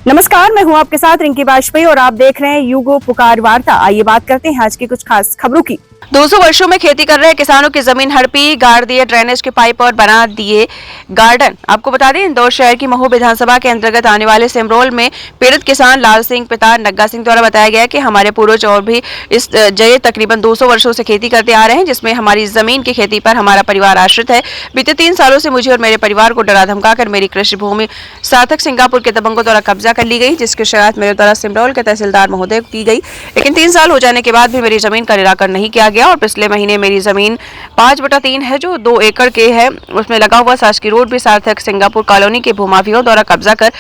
नमस्कार, मैं हूं आपके साथ रिंकी वाजपेयी और आप देख रहे हैं युगो पुकार वार्ता। आइए बात करते हैं आज की कुछ खास खबरों की। 200 वर्षों में खेती कर रहे किसानों की जमीन हड़पी, गाड़ दिए ड्रेनेज के पाइप और बना दिए गार्डन। आपको बता दें, इंदौर शहर की महू विधानसभा के अंतर्गत आने वाले सिमरोल में पीड़ित किसान लाल सिंह पिता नग्गा सिंह द्वारा बताया गया कि हमारे पूर्वज और भी इस जगह तकरीबन 200 वर्षों से खेती करते आ रहे हैं, जिसमें हमारी जमीन की खेती पर हमारा परिवार आश्रित है। बीते 3 सालों से मुझे और मेरे परिवार को डरा धमकाकर मेरी कृषि भूमि सार्थक सिंगापुर के दबंगों द्वारा कब्जा कर ली गई, जिसकी शिकायत मेरे द्वारा सिमरोल के तहसीलदार महोदय को की गई। लेकिन 3 साल हो जाने के बाद भी मेरी जमीन का निराकरण नहीं किया गया और पिछले महीने मेरी जमीन 5/3 है, जो 2 एकड़ के है, उसमें लगा हुआ शासकीय रोड भी सार्थक सिंगापुर कॉलोनी के भूमाफियों द्वारा कब्जा कर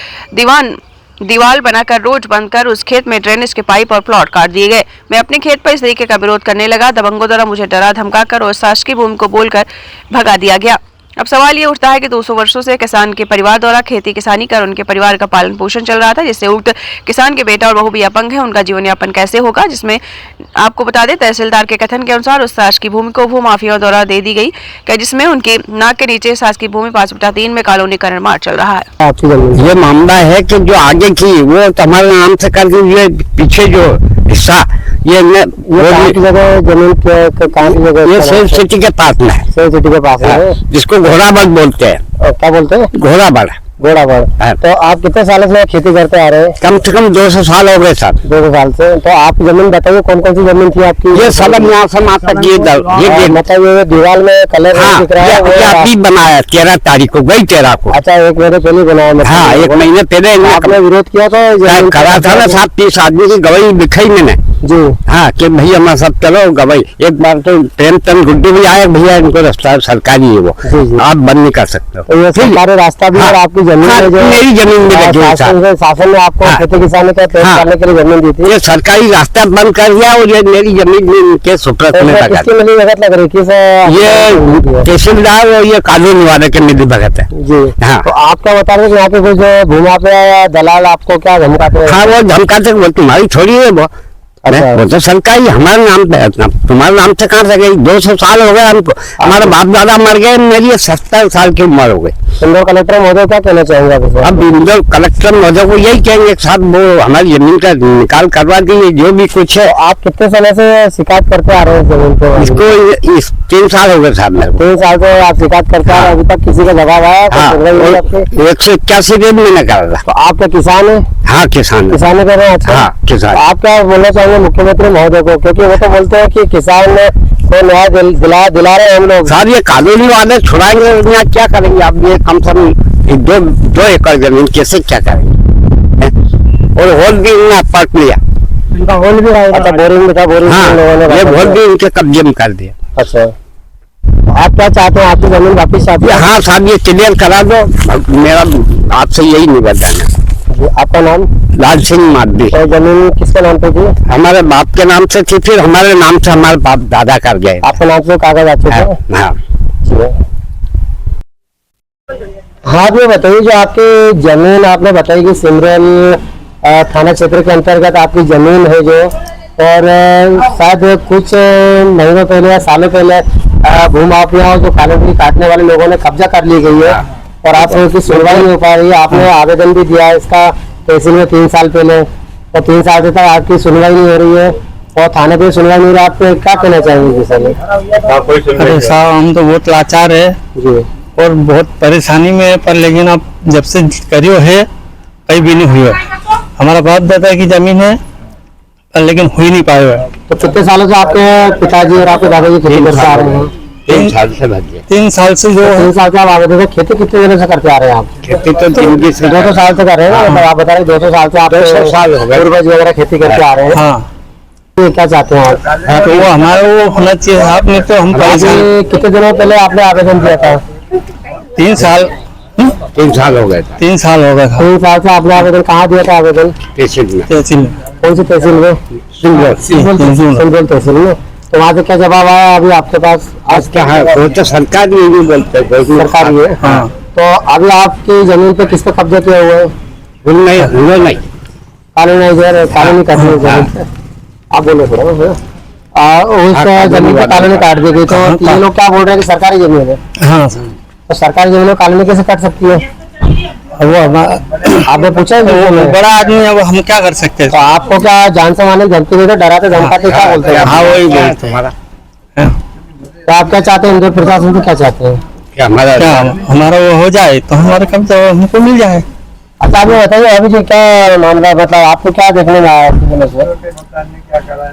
दीवार बनाकर रोड बंद कर उस खेत में ड्रेनेज के पाइप और प्लॉट काट दिए गए। मैं अपने खेत पर इस तरीके का विरोध करने लगा। दबंगों द्वारा मुझे डरा धमकाकर और शासकीय भूमि को बोलकर भगा दिया गया। अब सवाल ये उठता है कि 200 वर्षों से किसान के परिवार द्वारा खेती किसानी कर उनके परिवार का पालन पोषण चल रहा था, जिससे उक्त किसान के बेटा और बहू भी अपंग है। उनका जीवन यापन कैसे होगा? जिसमें आपको बता दें, तहसीलदार के कथन के अनुसार उस शासकीय भूमि को भूमाफियों द्वारा दे दी गई, जिसमें उनकी नाक के नीचे शासकीय भूमि 5/3 में कॉलोनी का निर्माण चल रहा है। ये मामला है कि जो आगे की वो हमारे नाम से कर दीजिए, पीछे जो हिस्सा ये जगह जमीन कहाँ की जगह? ये सेल सिटी के पास में है। सेल सिटी के पास है, जिसको घोड़ाबड़ बोलते हैं। क्या बोलते हैं? घोड़ाबड़। तो आप कितने सालों से खेती करते आ रहे हैं? कम से कम 200 साल हो गए सर। 200 साल से। तो आप जमीन बताइए, कौन कौन सी जमीन थी आपकी? ये सब यहाँ से वहाँ तक ये मतलब ये दीवार में कलर दिख रहा है, ये अभी बनाया 13 तारीख को, गई 13 को। अच्छा, 1 महीने पहले बनाया? हाँ, 1 महीने पहले आपने विरोध किया था? करा था ना, 7-30 आदमी की गवाही दिखाई मैंने जी। हाँ, कि भैया हमारा सब चलो गवाही। एक बार तो प्रेमचंद गुड्डू भी आए, भैया इनको रास्ता सरकारी है, वो आप बंद नहीं कर सकते। तो ये सरकारी रास्ता भी और आपकी जमीन है, जो मेरी जमीन में शासन ने आपको खेती किसानी का पेश करने के लिए जमीन दी थी, ये सरकारी रास्ता बंद कर दिया और ये मेरी जमीन इनके सुपुर्द में लगा। किसकी मिली भगत लग रही? किस? ये तहसीलदार और ये कॉलोनी वाले के मिली भगत है जी। हाँ, तो आप क्या बता रहे हैं? यहाँ पे कुछ भूमाफिया या दलाल आपको क्या धमकाते हैं? हाँ, वो धमकाते, वो तुम्हारी थोड़ी है, वो वो तो सरकारी हमारे नाम पे है, तुम्हारे नाम से कहाँ से गई? 200 साल हो गए हमको, हमारे बाप दादा मर गए, मेरी 70 साल की उम्र हो गई। इंदौर कलेक्टर महोदय क्या कहना चाहेंगे? अब इंदौर कलेक्टर महोदय को यही कहेंगे, साहब वो हमारी जमीन का निकाल करवा दीजिए, जो भी कुछ है। आप कितने समय से शिकायत करते आ रहे हैं जमीन पे? इसको 3 साल हो गए साहब मेरे को। 3 साल से आप शिकायत करते आ रहे हैं, अभी तक किसी का जवाब आया? 181 दिन मैंने कर रहा। तो आप क्या किसान है? हाँ, किसान कर रहे हैं। अच्छा, हाँ, किसान। आप क्या बोलना चाहेंगे मुख्यमंत्री महोदय को? क्योंकि वो तो बोलते हैं कि किसान को न्याय दिला रहे हैं हम लोग। साहब, ये कॉलोनी वाले छुड़ाएंगे, यहाँ क्या करेंगे? आप ये कम से कम 2 एकड़ जमीन कैसे क्या करेंगे? और होल भी इन्होंने पट लिया। इनका होल भी है? अच्छा, बोरिंग था, बोरिंग ये होल भी इनके कब्जे में कर दिया। अच्छा, आप क्या चाहते हैं? आपकी जमीन वापिस चाहते हैं? हाँ साहब, ये क्लियर करा दो, मेरा आपसे यही निवेदन है। आपका नाम? लाल सिंह मादी। तो जमीन किसके नाम पे थी? हमारे बाप के नाम से थी, फिर हमारे नाम से हमारे बाप दादा कर गए। आपके नाम से कागज आ चुके हैं? हाँ। हाँ, ये बताइए, जो आपकी जमीन आपने बताई कि सिमरन थाना क्षेत्र के अंतर्गत आपकी जमीन है जो, और शायद कुछ महीनों पहले या सालों पहले भूमाफियाओं जो कॉलोनी काटने वाले लोगों ने कब्जा कर ली गई है और आप उसकी सुनवाई नहीं हो पा रही है। आपने आवेदन भी दिया है इसका तहसील में 3 साल पहले, और 3 साल से तक आपकी सुनवाई नहीं हो रही है और थाने पे सुनवाई नहीं हो रही है। आप क्या कहना चाहेंगे सर? अरे साहब, हम तो बहुत लाचार है जी और बहुत परेशानी में है, पर लेकिन अब जब से करियो है कहीं भी नहीं हुई है। हमारा बाप दादा की जमीन है, पर लेकिन हुई नहीं पाए है। तो कितने सालों से आपके पिताजी और आपके दादाजी खेती करते आ रहे हैं? 3 साल से भजिए। 3 साल से जो 3 साल से आप आवेदन से खेती कितने दिनों से करते आ रहे हैं? आप खेती तो 200 साल से कर रहे हैं। आप बता रहे 200 साल से आप 200 साल हो गए, पूर्वज वगैरह खेती करते आ रहे हैं। हाँ, तो क्या चाहते हैं आप? तो वो हमारा वो होना चाहिए। आपने तो हम कितने दिनों पहले आपने आवेदन दिया था? 3 साल 3 साल हो गए। 3 साल हो गए। 3 साल से आपने आवेदन कहाँ दिया था? आवेदन तहसील में। कौन सी तहसील में? सिंगरौल तहसील में। तो वहाँ से क्या जवाब आया अभी आपके पास? आज क्या है, वो तो सरकारी ही बोलते हैं, सरकारी है। हाँ। तो अभी आपकी जमीन पे किसने कब्जा किया हुआ है? नहीं, कॉलोनी करनी है। आप बोलो थोड़ा। उस जमीन पे कॉलोनी काट दी गई, तो ये लोग क्या बोल रहे हैं कि सरकारी जमीन है? हाँ, तो सरकारी जमीन में कॉलोनी कैसे काट सकती है? वो आपने पूछा वो बड़ा आदमी है, वो हम क्या कर सकते हैं। तो आपको क्या जान से मारने धमकी देते, डराते धमकाते, क्या बोलते हैं? हाँ वही बोलते हैं। तो आप क्या चाहते हैं, इंदौर प्रशासन को क्या चाहते हैं? क्या हमारा वो हो जाए तो हमारे कम से हमको मिल जाए। अच्छा आप बताइए अभी जी क्या मामला, मतलब आपको क्या देखने में आया?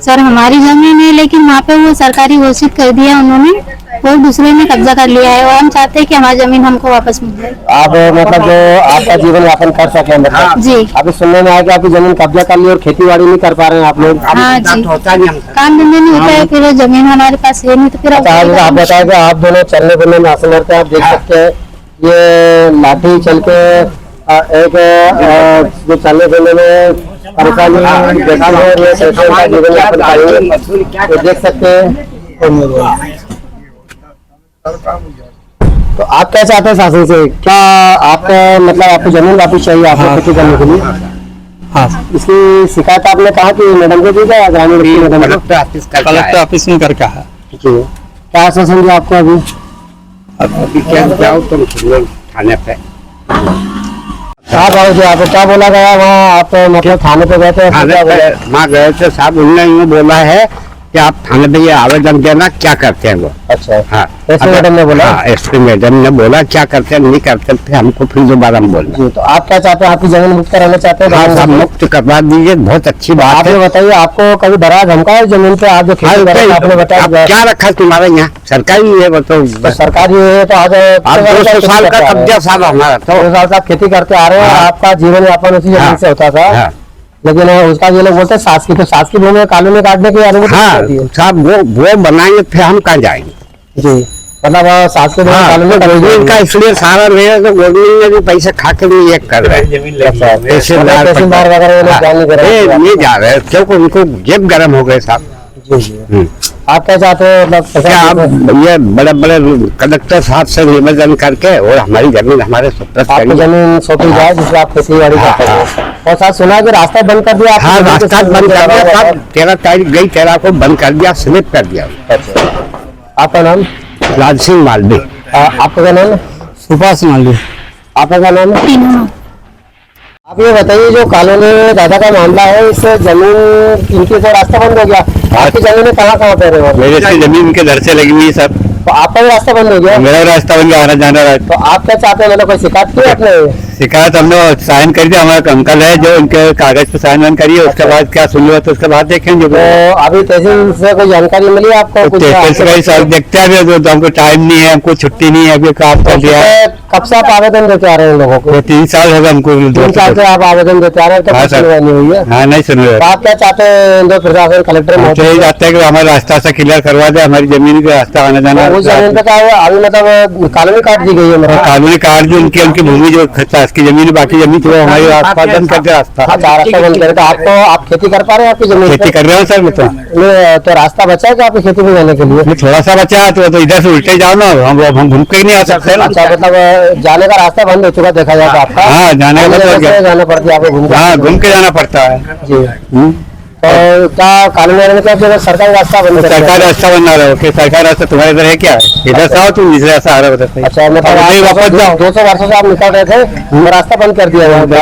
सर हमारी जमीन है लेकिन वहाँ पे वो सरकारी घोषित कर दिया उन्होंने, वो दूसरे ने कब्जा कर लिया है और हम चाहते हैं कि हमारी जमीन हमको वापस मिल जाए। आप मतलब जो आपका जीवन यापन कर सके, मतलब जी अभी सुनने में आया कि आपकी जमीन कब्जा कर ली और खेती बाड़ी नहीं कर पा रहे हैं आप लोग। हाँ जी, होता नहीं हमसे। काम धंधे नहीं होता है, फिर जमीन हमारे पास है नहीं तो फिर अच्छा आप बताए कि आप दोनों चलने फिरने में असमर्थ हैं, आप देख सकते हैं ये लाठी चल के एक जो चलने फिरने में परेशानी देखा है, ये कैसे उनका जीवन यापन करेंगे तो देख सकते हैं। तो आप क्या चाहते हैं शासन से, क्या आपका मतलब आपको जमीन वापस चाहिए आपको खेती करने के लिए? हाँ इसकी शिकायत आपने कहा कि मैडम को दी क्या, ग्रामीण विकास मैडम को? कलेक्टर ऑफिस में करके है। जी क्या आश्वासन दिया आपको अभी? अभी क्या जाओ तुम थाने पे। कहाँ गए थे, आपको क्या बोला गया वहाँ? आप मतलब थाने पे गए थे? थाने पे वहाँ गए थे, साहब उन्होंने यूँ बोला है कि आप थाने पे ये आवेदन देना, क्या करते हैं वो। अच्छा हाँ एसपी मैडम ने बोला? हाँ एसपी मैडम ने बोला क्या करते हैं नहीं करते थे, हमको फिर दोबारा बोला। जी तो आप क्या चाहते हैं, आपकी जमीन मुक्त कराना चाहते हैं? हाँ साहब मुक्त करवा दीजिए, बहुत अच्छी बात आप है। ये बताइए आपको कभी डरा धमका है जमीन पे? आप जो खेती कर रहे हैं आपने आप बताया क्या रखा तुम्हारे यहाँ, सरकारी है वो तो सरकारी है, तो आज 200 साल का कब्जा साहब हमारा तो। 2 साल से आप खेती करते आ रहे हैं, हाँ। आपका जीवन यापन उसी जमीन से होता था, हाँ लेकिन उसका ये लोग बोलते हैं सास की, तो सास की भूमि में कॉलोनी काटने की अनुमति हाँ नहीं दी है। साहब वो बनाएंगे फिर हम कहाँ जाएंगे। जी मतलब सास की भूमि में हाँ कॉलोनी गवर्नमेंट का इसलिए सारा रहेगा तो गवर्नमेंट ने भी पैसे खा के नहीं ये कर रहे हैं। तहसीलदार वगैरह ये लोग ध्यान नहीं कर रहे हैं। नहीं जा रहे क्योंकि उनको जेब गर्म हो गए साहब। जी जी आप क्या चाहते हैं, मतलब क्या आप ये बड़े बड़े कलेक्टर साहब से निवेदन करके और हमारी जमीन हमारे सुपुर्द आपको करिए। जमीन सौंपी जाए जिससे आप खेती बाड़ी कर सकें। और साथ सुना है कि रास्ता बंद कर दिया आपने हाँ जमीन के रास्ता साथ बंद कर लगा दिया हुआ है। साहब, 13 तारीख गई 13 को बंद कर दिया, स्लिप कर दिया। अच्छा आपका नाम? राज सिंह मालवी। आपका क्या नाम है? सुभाष माली। आपका क्या नाम है? आप ये बताइए जो कॉलोनी दादा का मामला है, इस जमीन इनकी तो रास्ता बंद हो गया, आपकी जमीन कहाँ कहाँ पे रहे? मेरे से जमीन के घर से लगी हुई है सब, तो आपका भी रास्ता बंद हो गया, मेरा रास्ता बन गया आना जाना रहा। तो आप क्या चाहते हैं, मतलब कोई शिकायत की आपने? शिकायत हमने साइन कर दिया, हमारा अंकल है जो उनके कागज पे साइन वाइन करिए, उसके बाद क्या सुन लो तो उसके बाद देखेंगे। तो अभी तहसील से कोई जानकारी मिली आपको? कुछ सर देखते हैं अभी, तो हमको टाइम नहीं है, हमको छुट्टी नहीं है, अभी काम कर दिया है। कब से आप आवेदन देते आ रहे हैं लोगों को? 3 साल होगा हमको। 3 साल से आप आवेदन देते आ रहे हैं, तो हाँ कुछ सर। सुनवाई नहीं हुई है। हाँ नहीं सुन रहे। तो आप क्या चाहते हैं इंदौर प्रशासन कलेक्टर हम तो यही चाहते हैं कि हमारा रास्ता से क्लियर करवा दे, हमारी जमीन का रास्ता आना जाना। उस जमीन पे क्या है अभी, मतलब कॉलोनी काट दी गई है मेरा? कानूनी कार्ड जो उनकी भूमि जो शासकीय जमीन है, बाकी जमीन तो हमारी आसपास बंद कर दिया रास्ता। अच्छा रास्ता बंद करे तो आपको, आप खेती कर पा रहे हैं आपकी जमीन खेती पे? कर रहे हो सर मैं तो। नहीं, तो रास्ता बचा है क्या आपकी खेती में जाने के लिए? ये थोड़ा सा बचा है तो इधर से उल्टे जाओ ना, हम घूम के नहीं आ सकते ना। अच्छा मतलब जाने का रास्ता बंद हो चुका देखा जाए तो आपका? हाँ, जाने का अन्य बंद हो जगह गया। से जाना पड़ती है आपको घूम के? हाँ घूम के जाना पड़ता है। जी तो क्या कॉलोनी वाले ने क्या किया, सरकारी रास्ता बंद कर दिया? सरकारी रास्ता बना रहे हो कि सरकारी रास्ता तुम्हारे इधर है क्या? इधर से आओ तुम दूसरे रास्ता आ रहे हो। अच्छा मतलब वापस जाओ। 200 वर्षों से आप निकल रहे थे, वो रास्ता बंद कर दिया हुआ है।